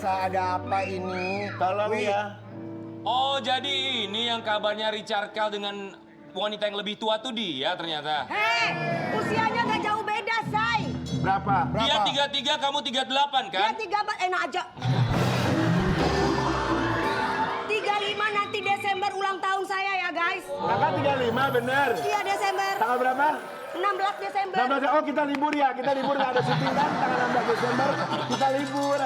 Biasa ada apa ini? Tolong ya. Oh, jadi ini yang kabarnya Richard Kell dengan wanita yang lebih tua tuh dia ternyata. Hei, usianya nggak jauh beda, Say. Berapa? Dia 33, kamu 38 Dia kan? 34, enak aja. 35 nanti Desember ulang tahun saya ya, guys. Kakak 35 bener. Iya, Desember. Tanggal berapa? 16 Desember. 16. Oh kita libur ya, kita libur nggak ada syuting kan? Tanggal 16 Desember kita libur.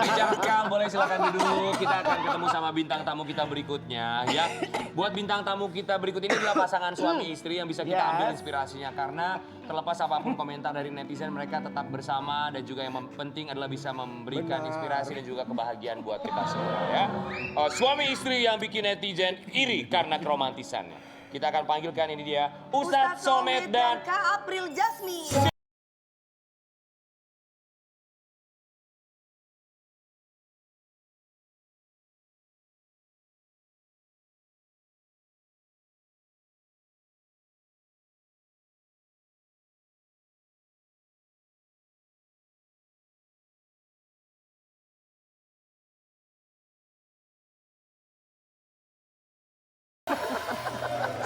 Richard Kell, boleh silakan duduk. Kita akan ketemu sama bintang tamu kita berikutnya ya. Buat bintang tamu kita berikut ini adalah pasangan suami istri yang bisa kita ambil inspirasinya. Karena terlepas apapun komentar dari netizen, mereka tetap bersama. Dan juga yang penting adalah bisa memberikan inspirasi dan juga kebahagiaan buat kita semua ya. Suami istri yang bikin netizen iri karena keromantisannya. Kita akan panggilkan ini dia, Ustadz Sommed dan Kak April Jasmine.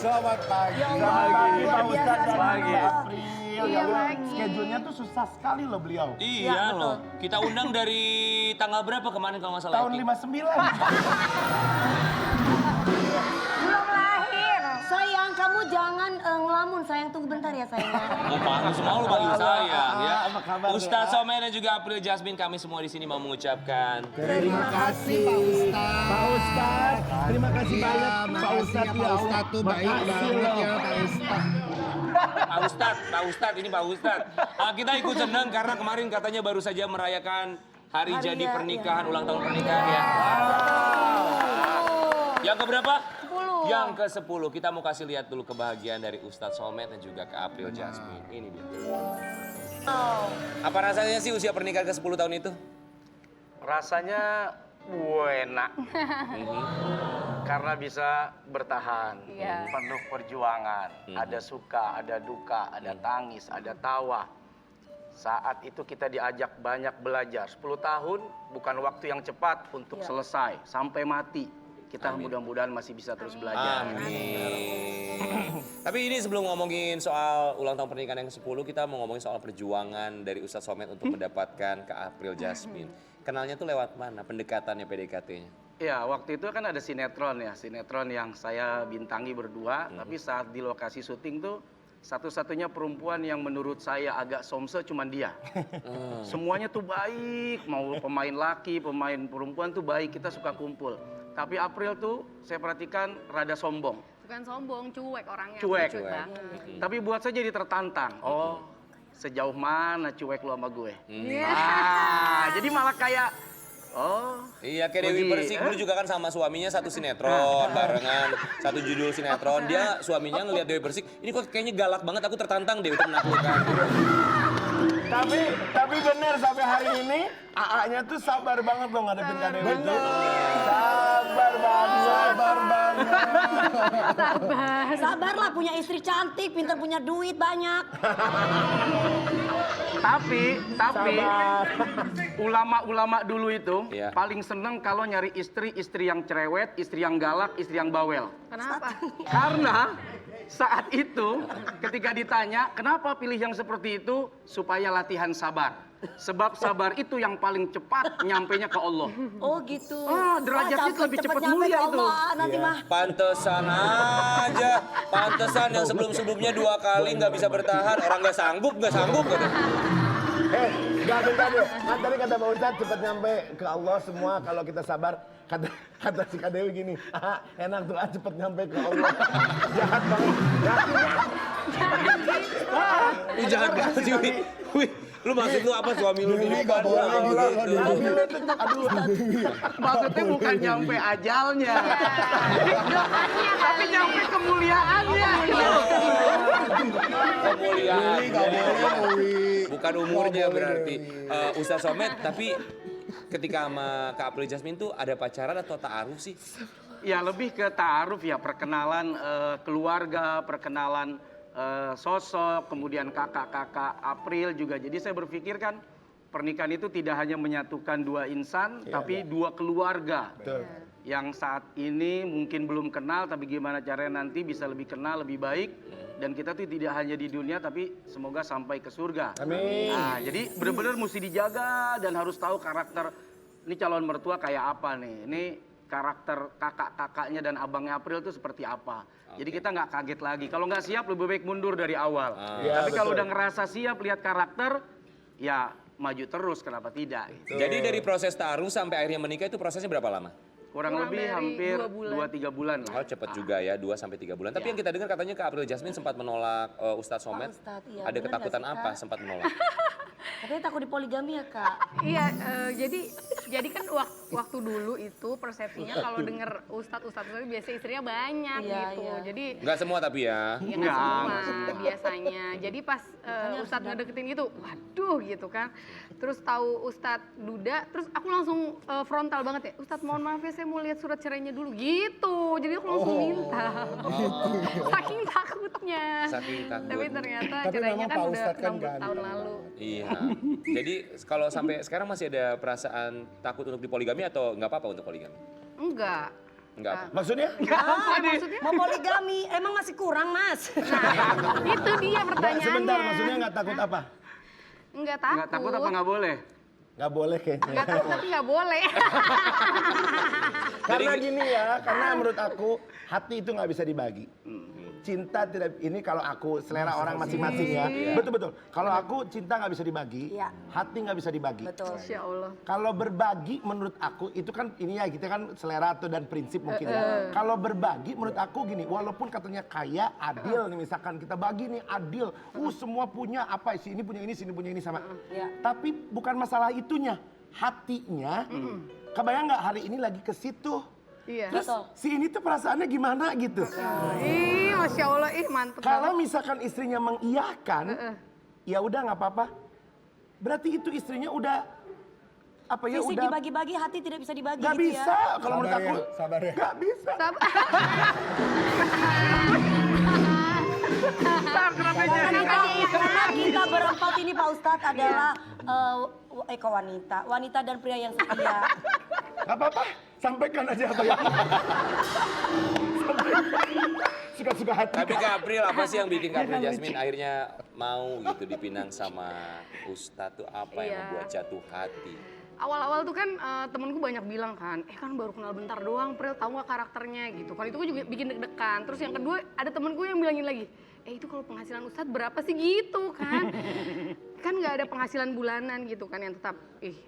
Selamat pagi. Selamat pagi Pak Ustadz dan Pagi. Mbak April. Ya Allah, schedule-nya tuh susah sekali loh beliau. Iya loh, kita undang dari tanggal berapa kemarin kalau nggak salah? Tahun Eki? 59. Belum lahir. Sayang, kamu jangan ngelamun, sayang. Tunggu bentar ya, sayang. Mau panggil semua lu panggil saya ya. Apa kabar, Ustadz Dea? Sommed dan juga April Jasmine, kami semua di sini mau mengucapkan Terima kasih Pak Ustadz. Pak Ustadz, terima kasih banyak Pak Makasih Ustadz ya Pak Ustadz tuh baik banget ya Pak Ustadz. Pak Ustadz ini Pak Ustadz. Kita ikut senang karena kemarin katanya baru saja merayakan hari jadi ya, pernikahan, ulang tahun pernikahan ya. Yang keberapa? 10. Yang ke-10. Kita mau kasih lihat dulu kebahagiaan dari Ustadz Sommed dan juga Kak April Jasmine. Ini dia. Apa rasanya sih usia pernikahan ke-10 tahun itu? Rasanya enak. Karena bisa bertahan, penuh perjuangan. Ada suka, ada duka, ada tangis, ada tawa. Saat itu kita diajak banyak belajar. 10 tahun bukan waktu yang cepat untuk selesai. Sampai mati. Kita mudah-mudahan masih bisa terus belajar. Amin. Tapi ini sebelum ngomongin soal ulang tahun pernikahan yang ke-10, kita mau ngomongin soal perjuangan dari Ustadz Sommed untuk mendapatkan Kak April Jasmine. Kenalnya tuh lewat mana pendekatannya, PDKT-nya? Ya, waktu itu kan ada sinetron ya. Sinetron yang saya bintangi berdua. Tapi saat di lokasi syuting tuh, satu-satunya perempuan yang menurut saya agak somse cuman dia. Semuanya tuh baik. Mau pemain laki, pemain perempuan tuh baik. Kita suka kumpul. Tapi April tuh saya perhatikan rada sombong. Bukan sombong, cuek orangnya. Cuek. Banget. Tapi buat saya jadi tertantang. Oh, sejauh mana cuek lu sama gue? Iya. Jadi malah kayak, oh. Iya, kayak Dewi Budi, Persik dulu juga kan sama suaminya satu sinetron barengan, satu judul sinetron. Dia suaminya ngelihat Dewi Persik, ini kok kayaknya galak banget, aku tertantang deh untuk menaklukkan. Tapi bener sampai hari ini AA-nya tuh sabar banget loh ngadepin Kak Dewi tuh. Sabar banget. Sabarlah, punya istri cantik, pintar punya duit banyak. Tapi Sabar. ulama-ulama dulu itu Iya. paling seneng kalau nyari istri yang cerewet, istri yang galak, istri yang bawel. Kenapa? Karena saat itu ketika ditanya kenapa pilih yang seperti itu, supaya latihan sabar. Sebab sabar itu yang paling cepat nyampenya ke Allah. Oh gitu. Derajatnya lebih cepat nyampe mulia ke itu. Allah, nanti mah. Pantesan aja, pantesan yang sebelum-sebelumnya 2 kali nggak bisa bertahan, orang nggak sanggup gitu. Enggak bentar deh. Kan tadi kata Pak Ustadz cepat nyampe ke Allah semua kalau kita sabar. Kata si Kak Dewi gini, enak tuh cepet nyampe ke Allah. Jahat banget. Lu jahat banget sih, Wih. Lu maksud lu apa suami lu di depan? Aduh. Maksudnya bukan nyampe ajalnya, tapi nyampe kemuliaannya. Kemuliaan. Bukan umurnya berarti. Ustadz Sommed, tapi ketika sama Kak April Jasmine tuh ada pacaran atau ta'aruf sih? Ya lebih ke ta'aruf ya, perkenalan keluarga, perkenalan sosok, kemudian kakak-kakak April juga. Jadi saya berpikir kan pernikahan itu tidak hanya menyatukan dua insan, tapi dua keluarga. Betul. Yang saat ini mungkin belum kenal, tapi gimana caranya nanti bisa lebih kenal, lebih baik. Dan kita tuh tidak hanya di dunia, tapi semoga sampai ke surga. Amin. Nah, jadi benar-benar mesti dijaga dan harus tahu karakter ini calon mertua kayak apa nih. Ini karakter kakak-kakaknya dan abangnya April itu seperti apa. Jadi kita nggak kaget lagi. Kalau nggak siap lebih baik mundur dari awal. Ya, Tapi kalau betul. udah ngerasa siap lihat karakter, ya maju terus, kenapa tidak? Gitu. Jadi dari proses taruh sampai akhirnya menikah itu prosesnya berapa lama? Kurang lebih dari hampir 2 bulan. 2-3 bulan lah. Oh cepet juga ya, 2 sampai 3 bulan. Tapi yang kita dengar katanya Kak April Jasmine sempat menolak Ustadz Somad. Ustadz, iya. Ada Bener ketakutan nggak sih, apa Kak? sempat menolak? Katanya takut dipoligami ya kak. Iya, jadi kan waktu dulu itu persepsinya kalau denger ustadz itu biasa istrinya banyak Iya, gitu. iya. Jadi Enggak semua tapi ya. ya Nggak nggak semua biasanya. Jadi pas ustadz ngedeketin gitu, waduh gitu kan. Terus tahu ustadz duda, terus aku langsung frontal banget ya. Ustadz mohon maaf ya, saya mau lihat surat cerainya dulu gitu. Jadi aku langsung minta. Saking takutnya. Saking takut. Tapi ternyata Tapi cerainya memang kan Pak udah Ustadz kan 6 ganteng tahun lalu. Iya. Jadi kalau sampai sekarang masih ada perasaan takut untuk dipoligami atau nggak apa-apa untuk poligami? Enggak. Enggak apa. Maksudnya? Maksudnya? Mau poligami, emang masih kurang mas? Nah, itu dia pertanyaannya. Sebentar, maksudnya nggak takut apa? Enggak takut. Nggak takut apa nggak boleh? Nggak boleh kayaknya. Enggak takut tapi nggak boleh. Karena gini ya, karena menurut aku hati itu nggak bisa dibagi. Cinta tidak, ini kalau aku selera orang masing-masing ya. Betul-betul. Kalau aku cinta nggak bisa dibagi, Iya. hati nggak bisa dibagi. Betul. Insya Allah. Kalau berbagi menurut aku itu kan ini ya kita kan selera atau dan prinsip mungkin ya. Kalau berbagi menurut aku gini, walaupun katanya kaya, adil nih misalkan kita bagi nih adil, semua punya apa sih ini punya ini, sini punya ini sama. Iya. Tapi bukan masalah itunya, hatinya. Kebayang nggak hari ini lagi ke situ? Iya. Terus si ini tuh perasaannya gimana gitu? Ih, Masya Allah, mantep Kalau banget. misalkan istrinya mengiyakan, ya udah nggak apa-apa. Berarti itu istrinya udah apa ya Fisik udah dibagi-bagi, hati tidak bisa dibagi nggak gitu bisa ya. kalau menurut aku Sabar ya. nggak bisa. Karena kita berempat ini Pak Ustadz adalah eko wanita dan pria yang setia. Nggak apa-apa, sampaikan aja apa yang suka-suka hati. Tapi Kak April apa sih yang bikin Kak April Jasmine akhirnya mau gitu dipinang sama Ustadz tuh apa yang Iya. membuat jatuh hati? Awal-awal tuh kan temenku banyak bilang kan, kan baru kenal bentar doang, Pril, tahu nggak karakternya gitu. Kan itu gue juga bikin deg-degan. Terus yang kedua ada temenku yang bilangin lagi, itu kalau penghasilan Ustadz berapa sih gitu kan? Kan nggak ada penghasilan bulanan gitu kan yang tetap.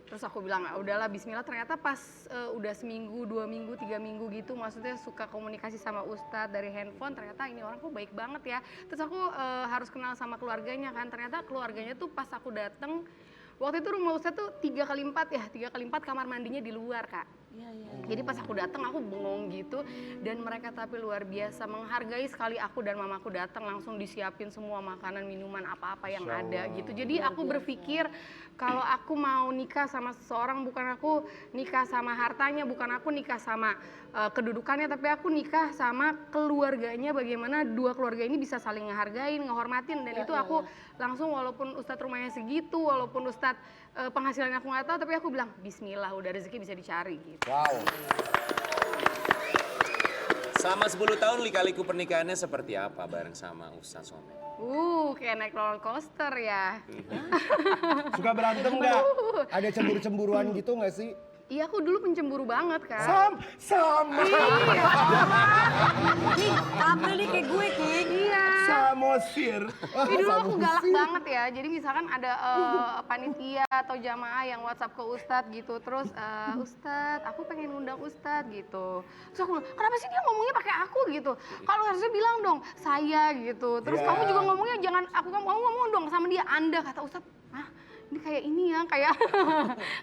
Terus aku bilang, udahlah Bismillah. Ternyata pas udah seminggu, 2 minggu, 3 minggu gitu, maksudnya suka komunikasi sama Ustadz dari handphone. Ternyata ini orang kok baik banget ya. Terus aku harus kenal sama keluarganya kan. Ternyata keluarganya tuh pas aku dateng. Waktu itu rumah Ustadz tuh 3x4 ya, 3x4 kamar mandinya di luar Kak. Jadi pas aku datang aku bengong gitu dan mereka tapi luar biasa menghargai sekali aku dan mamaku datang langsung disiapin semua makanan minuman apa-apa yang ada gitu. Jadi aku berpikir kalau aku mau nikah sama seseorang bukan aku nikah sama hartanya, bukan aku nikah sama kedudukannya, tapi aku nikah sama keluarganya, bagaimana dua keluarga ini bisa saling ngehargain, ngehormatin dan itu aku langsung walaupun Ustadz rumahnya segitu, walaupun Ustadz penghasilannya aku nggak tahu, tapi aku bilang Bismillah udah rezeki bisa dicari gitu. Wow. Selama 10 tahun lika-liku pernikahannya seperti apa bareng sama Ustadz Somad? Kayak naik roller coaster ya. Suka berantem nggak? Ada cemburu-cemburuan gitu nggak sih? Iya aku dulu pencemburu banget kan. Sama. Nih, April nih kayak gue Ki. Iya. Samosir. Dulu aku galak banget ya. Jadi misalkan ada panitia atau jamaah yang WhatsApp ke Ustadz gitu. Terus Ustadz, aku pengen undang Ustadz gitu. Terus aku bilang, kenapa sih dia ngomongnya pakai aku gitu? Kalau harusnya bilang dong saya gitu. Terus kamu juga ngomongnya jangan aku ngomong dong sama dia Anda, kata Ustadz. Ini kayak ini ya, kayak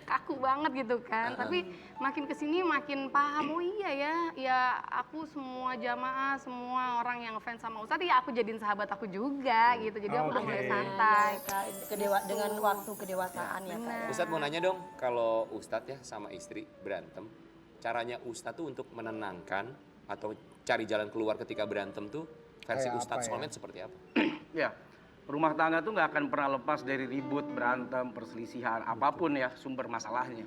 kaku banget gitu kan. Tapi makin kesini makin paham, oh iya ya aku semua jamaah, semua orang yang fans sama Ustadz ya aku jadiin sahabat aku juga gitu. Jadi aku udah mulai santai. Dengan waktu kedewasaan ya Kak. Ustadz mau nanya dong, kalau Ustadz ya sama istri berantem, caranya Ustadz tuh untuk menenangkan atau cari jalan keluar ketika berantem tuh versi Kayak Ustadz apa ya? Somad seperti apa? Ya, Rumah tangga tuh nggak akan pernah lepas dari ribut, berantem, perselisihan, apapun ya sumber masalahnya.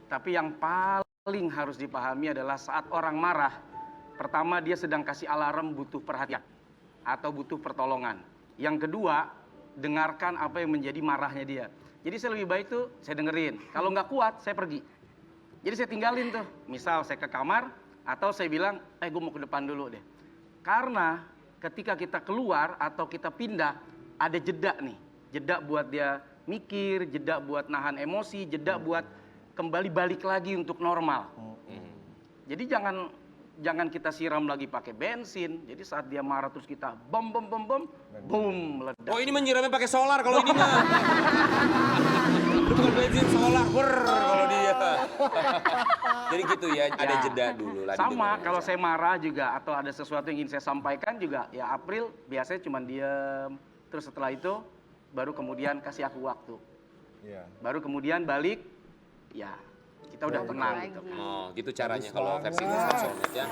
Tapi yang paling harus dipahami adalah saat orang marah, pertama dia sedang kasih alarm butuh perhatian atau butuh pertolongan. Yang kedua, dengarkan apa yang menjadi marahnya dia. Jadi saya lebih baik tuh saya dengerin. Kalau nggak kuat, saya pergi. Jadi saya tinggalin tuh. Misal saya ke kamar atau saya bilang, gue mau ke depan dulu deh. Karena ketika kita keluar atau kita pindah, ada jeda nih. Jeda buat dia mikir, jeda buat nahan emosi, jeda buat kembali balik lagi untuk normal. Jadi jangan kita siram lagi pakai bensin. Jadi saat dia marah terus kita bom, meledak. Oh ini menyiramnya pakai solar kalau ini mah. Itu bukan bensin, solar. Kalau dia. Jadi gitu ya, ada jeda dulu lah. Sama kalau saya marah juga atau ada sesuatu yang ingin saya sampaikan juga, ya April biasanya cuma diem. Terus setelah itu baru kemudian kasih aku waktu. Iya. Baru kemudian balik, ya kita udah tenang gitu. Oh gitu caranya kalau versi Ustaz Somad ya.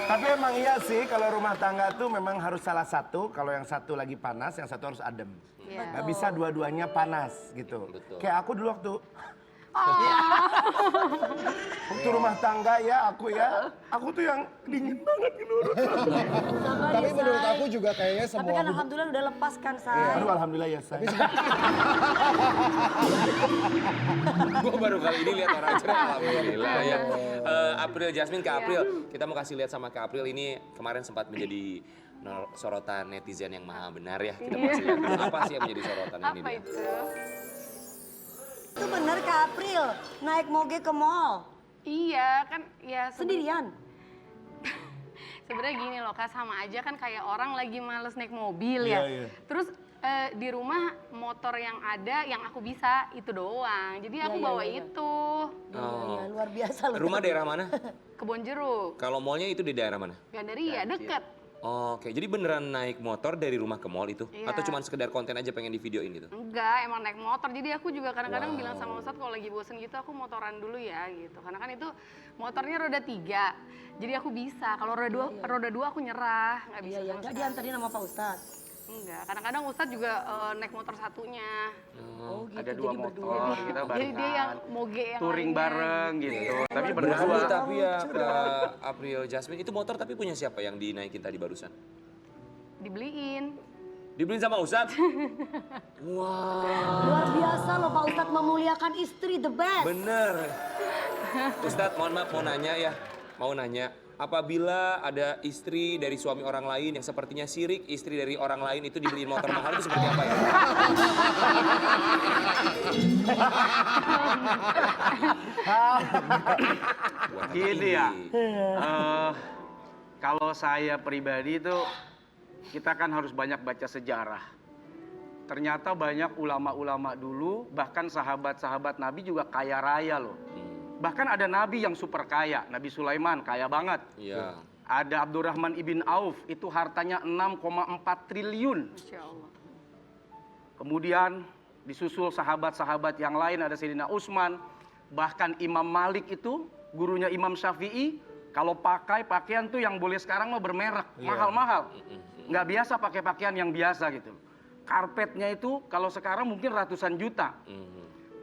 Tapi emang iya sih kalau rumah tangga tuh memang harus salah satu. Kalau yang satu lagi panas, yang satu harus adem. Nggak bisa dua-duanya panas gitu. Betul. Kayak aku dulu waktu rumah tangga ya aku tuh yang dingin banget gitu. Tapi menurut aku juga kayaknya Tapi semua kan alhamdulillah udah lepas kan, Say. Aduh alhamdulillah ya saya. Gue baru kali ini lihat orang cerai, alhamdulillah ya. April Jasmine, Kak April, kita mau kasih lihat sama Kak April ini kemarin sempat menjadi sorotan netizen yang maha benar ya. Kita mau kasih lihat dulu apa sih yang menjadi sorotan ini Apa dia. itu? Itu bener Kak April, naik moge ke mall. Iya kan ya Sendirian. sebenarnya gini loh Kak, sama aja kan kayak orang lagi males naik mobil ya. Iya. Terus di rumah motor yang ada yang aku bisa itu doang. Jadi aku bawa itu. Iya, luar biasa loh. Rumah daerah mana? Kebon Jeruk. Kalau mallnya itu di daerah mana? Gandaria deket. Oke, jadi beneran naik motor dari rumah ke mall itu? Iya. Atau cuma sekedar konten aja pengen di videoin gitu? Enggak, emang naik motor. Jadi aku juga kadang-kadang Wow. bilang sama Ustadz kalau lagi bosen gitu aku motoran dulu ya gitu. Karena kan itu motornya roda 3. Jadi aku bisa. Kalau roda dua aku nyerah, nggak bisa. Iya, sama nggak sekali. diantarin sama Pak Ustadz. Enggak, kadang-kadang Ustadz juga naik motor satunya. Oh gitu, Ada dua jadi berdua. motor, kita Jadi dia yang barengan. moge yang Touring lainnya. bareng gitu. Tapi Berarti berdua. tapi ya Kak April Jasmine, itu motor tapi punya siapa yang dinaikin tadi barusan? Dibeliin. Dibeliin sama Ustadz? Wah, Luar biasa loh Pak Ustadz memuliakan istri, the best. bener. Ustadz mohon maaf mau nanya ya, mau nanya. Apabila ada istri dari suami orang lain yang sepertinya sirik, istri dari orang lain itu dibeliin motor mahal itu seperti apa ya? Buat apa Gini ya. ini? Kalau saya pribadi itu kita kan harus banyak baca sejarah. Ternyata banyak ulama-ulama dulu, bahkan sahabat-sahabat Nabi juga kaya raya loh. Bahkan ada Nabi yang super kaya, Nabi Sulaiman kaya banget. Iya. Ada Abdurrahman ibn Auf, itu hartanya 6,4 triliun. Masya Allah. Kemudian disusul sahabat-sahabat yang lain, ada Sayyidina Utsman. Bahkan Imam Malik itu, gurunya Imam Syafi'i, kalau pakai pakaian tuh yang boleh sekarang mah bermerek, mahal-mahal. Nggak biasa pakai pakaian yang biasa gitu. Karpetnya itu kalau sekarang mungkin ratusan juta.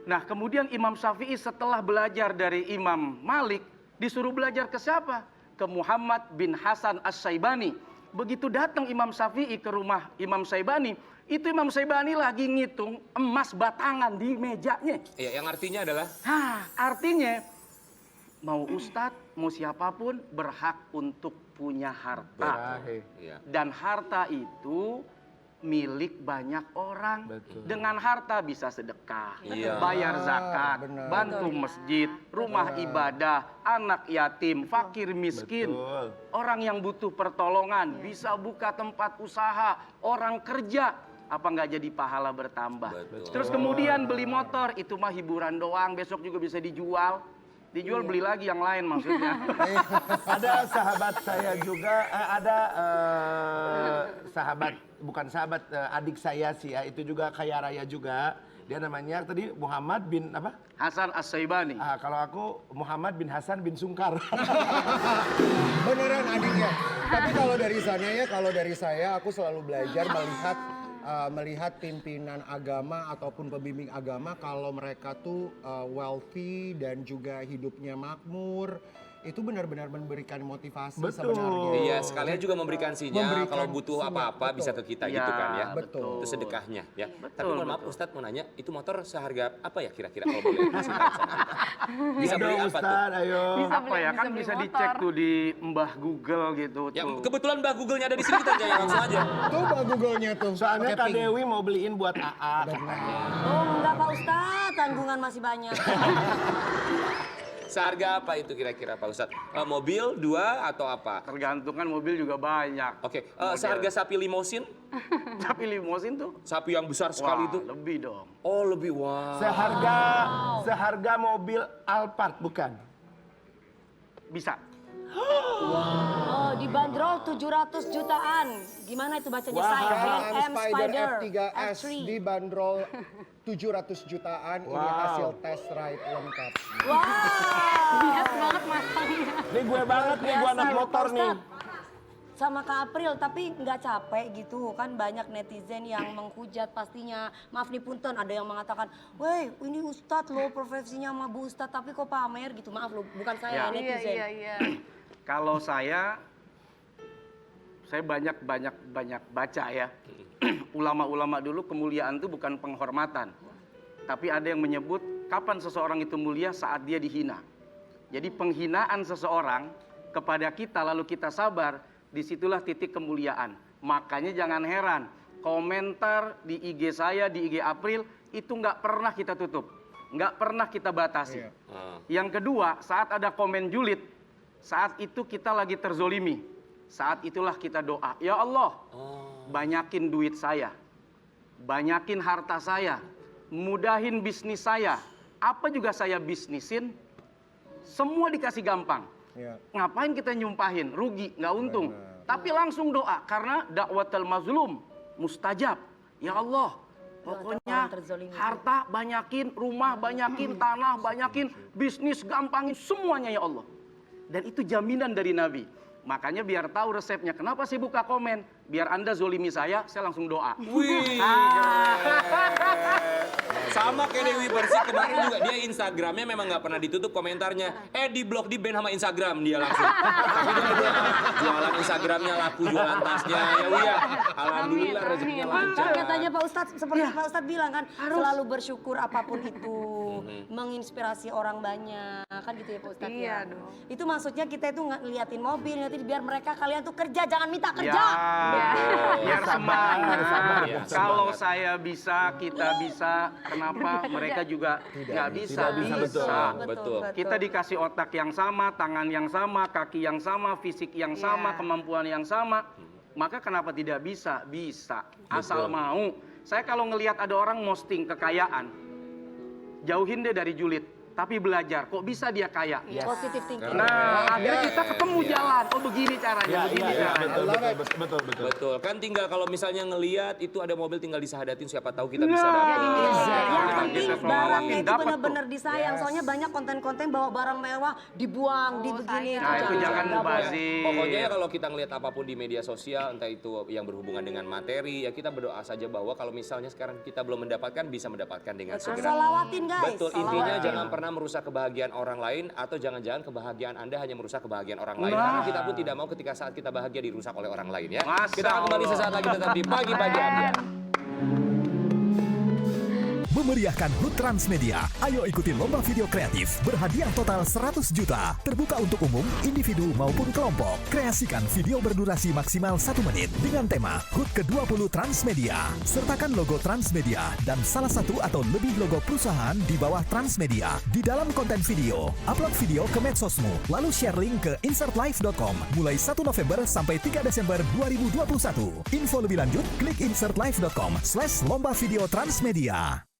Nah kemudian Imam Syafi'i setelah belajar dari Imam Malik, disuruh belajar ke siapa? Ke Muhammad bin Hasan As-Syaibani. Begitu datang Imam Syafi'i ke rumah Imam Syaibani, itu Imam Syaibani lagi ngitung emas batangan di mejanya. Iya, yang artinya adalah Artinya mau ustadz, mau siapapun berhak untuk punya harta. Iya. Dan harta itu milik banyak orang. Dengan harta bisa sedekah, Iya. bayar zakat, benar. bantu masjid, rumah ibadah, anak yatim, fakir miskin, orang yang butuh pertolongan, bisa buka tempat usaha, orang kerja. Apa nggak jadi pahala bertambah? Betul. Terus kemudian beli motor, itu mah hiburan doang, besok juga bisa dijual. Dijual beli lagi yang lain maksudnya. Ada sahabat saya juga, sahabat, bukan sahabat, adik saya sih ya, itu juga kaya raya juga. Dia namanya tadi Muhammad bin apa? Hasan As-Syaibani. Kalau aku Muhammad bin Hasan bin Sungkar. Beneran adiknya. Tapi kalau dari sana ya, kalau dari saya aku selalu belajar melihat melihat pimpinan agama ataupun pembimbing agama kalau mereka tuh wealthy dan juga hidupnya makmur, itu benar-benar memberikan motivasi Betul. sebenarnya. Iya, sekalian juga memberikan sinyal Memberikan kalau butuh sinyal, apa-apa betul. bisa ke kita Iya, gitu kan ya. betul. Itu sedekahnya ya. Betul, Tapi mohon maaf betul. Ustadz mau nanya, itu motor seharga apa ya kira-kira kalau boleh? Kasih tahu sama kita. Bisa Ayo beli dong, apa tuh? Ustaz, ayo. Bisa Apa beli- ya, kan beli bisa motor. dicek tuh di Mbah Google gitu Ya tuh. kebetulan Mbak Google-nya ada di sini, kita tanya langsung aja. Tuh Google-nya tuh. Soalnya pakai Kak pink. Dewi mau beliin buat AA. Oh enggak Pak Ustadz, tanggungan masih banyak. Seharga apa itu kira-kira Pak Ustadz? Mobil, 2 atau apa? Tergantung kan mobil juga banyak. Oke, Model. seharga sapi limosin? Tapi limosin tuh, Sapi yang besar sekali wah, itu? lebih dong. Oh lebih, wah. Seharga mobil Alphard bukan? Bisa. Oh dibanderol 700 jutaan. Gimana itu bacanya saya? KM M Spider F3S F3. dibanderol 700 jutaan. Ini hasil test ride lengkap. Wow. Bias banget masangnya. Nih gue banget nih, gue Biasa anak loh, motor Pak nih. Ustadz. Sama Kak April, tapi nggak capek gitu kan, banyak netizen yang menghujat pastinya. Maaf nih punten, ada yang mengatakan, weh ini Ustadz loh profesinya sama Bu Ustadz, tapi kok pamer gitu. Maaf loh, bukan saya Ya. netizen. Iya. Kalau saya banyak baca ya. Ulama-ulama dulu kemuliaan itu bukan penghormatan. Tapi ada yang menyebut kapan seseorang itu mulia saat dia dihina. Jadi penghinaan seseorang kepada kita lalu kita sabar, disitulah titik kemuliaan. Makanya jangan heran, komentar di IG saya, di IG April, itu nggak pernah kita tutup. Nggak pernah kita batasi. Iya. Yang kedua, saat ada komen julid, saat itu kita lagi terzolimi. Saat itulah kita doa, ya Allah, banyakin duit saya, banyakin harta saya, mudahin bisnis saya. Apa juga saya bisnisin, semua dikasih gampang. Ya. Ngapain kita nyumpahin, rugi, nggak untung. Benar. Tapi langsung doa, karena dakwatul mazlum mustajab. Ya Allah, pokoknya orang terzolimi. harta banyakin, rumah banyakin, tanah banyakin, bisnis gampangin, semuanya ya Allah. Dan itu jaminan dari Nabi. Makanya biar tahu resepnya, kenapa saya buka komen? Biar Anda zolimi saya langsung doa. Wih, sama kayak Dewi Persik kemarin juga, dia Instagramnya memang nggak pernah ditutup komentarnya. Di blog, di ban sama Instagram dia langsung. Tapi dia udah jualan Instagramnya laku, jualan tasnya. Ya uya, alhamdulillah rezekinya lancar. Kan katanya Pak Ustadz, seperti Pak Ustadz bilang kan, selalu bersyukur apapun itu, menginspirasi orang banyak, kan gitu ya Pak Ustadz. Iya ya? dong. Itu maksudnya kita itu ngeliatin mobil, ngeliatin biar mereka kalian tuh kerja, jangan minta kerja. Ya, biar semangat. Ya, Kalau saya bisa, kita bisa. Kenapa mereka juga nggak bisa? Tidak bisa, betul. Kita dikasih otak yang sama, tangan yang sama, kaki yang sama, fisik yang sama, kemampuan yang sama. Maka kenapa tidak bisa? Bisa. Asal mau. Saya kalau ngelihat ada orang posting kekayaan, jauhin deh dari julid. Tapi belajar, kok bisa dia kaya? Positive thinking. Nah, akhirnya kita ketemu jalan. Oh begini caranya, begini caranya. Betul, kan tinggal kalau misalnya ngelihat itu ada mobil tinggal disahadatin, siapa tahu kita bisa dapat. Yang Kita penting semua barangnya itu dapat tuh. benar-benar disayang. Soalnya banyak konten-konten bawa barang mewah dibuang, dibegini. Nah, itu jangan nggak boleh. mubazir. Pokoknya ya kalau kita ngelihat apapun di media sosial, entah itu yang berhubungan dengan materi, ya kita berdoa saja bahwa kalau misalnya sekarang kita belum mendapatkan, bisa mendapatkan dengan segera. Salawatin guys. Betul, intinya jangan pernah merusak kebahagiaan orang lain, atau jangan-jangan kebahagiaan Anda hanya merusak kebahagiaan orang lain. Karena kita pun tidak mau ketika saat kita bahagia dirusak oleh orang lain ya. Masya Kita akan kembali sesaat lagi tetap di Pagi-Pagi Ambiar. Memeriahkan HUT Transmedia. Ayo ikuti lomba video kreatif berhadiah total 100 juta. Terbuka untuk umum, individu maupun kelompok. Kreasikan video berdurasi maksimal 1 menit dengan tema HUT ke-20 Transmedia. Sertakan logo Transmedia dan salah satu atau lebih logo perusahaan di bawah Transmedia di dalam konten video. Upload video ke medsosmu, lalu share link ke insertlive.com mulai 1 November sampai 3 Desember 2021. Info lebih lanjut, klik insertlive.com/lomba video Transmedia.